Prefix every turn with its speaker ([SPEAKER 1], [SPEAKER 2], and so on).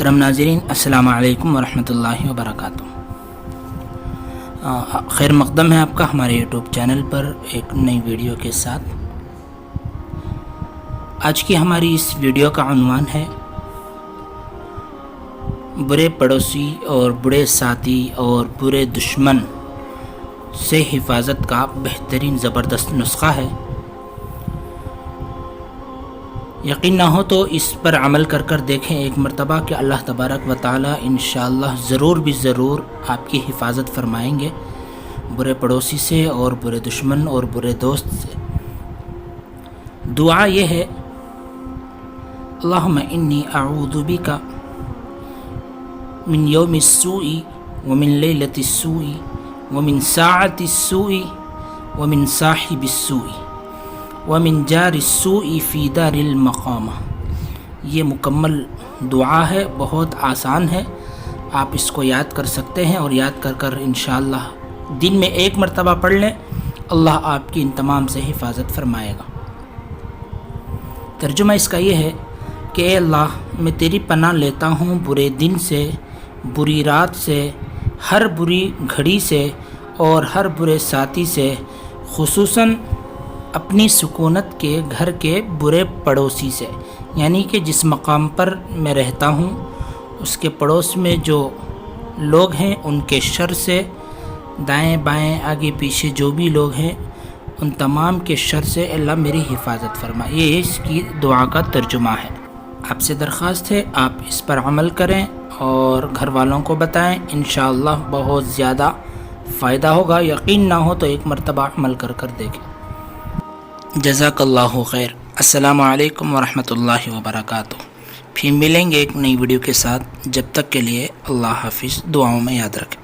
[SPEAKER 1] محترم ناظرین، السلام علیکم ورحمۃ اللہ وبرکاتہ۔ خیر مقدم ہے آپ کا ہمارے یوٹیوب چینل پر ایک نئی ویڈیو کے ساتھ۔ آج کی ہماری اس ویڈیو کا عنوان ہے برے پڑوسی اور برے ساتھی اور برے دشمن سے حفاظت کا بہترین زبردست نسخہ ہے۔ یقین نہ ہو تو اس پر عمل کر دیکھیں ایک مرتبہ کہ اللہ تبارک و تعالی انشاءاللہ ضرور بھی ضرور آپ کی حفاظت فرمائیں گے برے پڑوسی سے اور برے دشمن اور برے دوست سے۔ دعا یہ ہے، اللہم انی اعوذ بک من یوم السوء ومن لیلۃ السوء ومن ساعۃ السوء ومن صاحب السوء ومن جار السوء فی دار المقامہ۔ یہ مکمل دعا ہے، بہت آسان ہے، آپ اس کو یاد کر سکتے ہیں اور یاد کر انشاءاللہ دن میں ایک مرتبہ پڑھ لیں، اللہ آپ کی ان تمام سے حفاظت فرمائے گا۔ ترجمہ اس کا یہ ہے کہ اے اللہ، میں تیری پناہ لیتا ہوں برے دن سے، بری رات سے، ہر بری گھڑی سے اور ہر برے ساتھی سے، خصوصاً اپنی سکونت کے گھر کے برے پڑوسی سے، یعنی کہ جس مقام پر میں رہتا ہوں اس کے پڑوس میں جو لوگ ہیں ان کے شر سے، دائیں بائیں آگے پیچھے جو بھی لوگ ہیں ان تمام کے شر سے اللہ میری حفاظت فرما۔ یہ اس کی دعا کا ترجمہ ہے۔ آپ سے درخواست ہے آپ اس پر عمل کریں اور گھر والوں کو بتائیں، انشاءاللہ بہت زیادہ فائدہ ہوگا۔ یقین نہ ہو تو ایک مرتبہ عمل کر دیکھیں۔ جزاک اللہ خیر۔ السلام علیکم ورحمۃ اللہ وبرکاتہ۔ پھر ملیں گے ایک نئی ویڈیو کے ساتھ، جب تک کے لیے اللہ حافظ، دعاؤں میں یاد رکھیں۔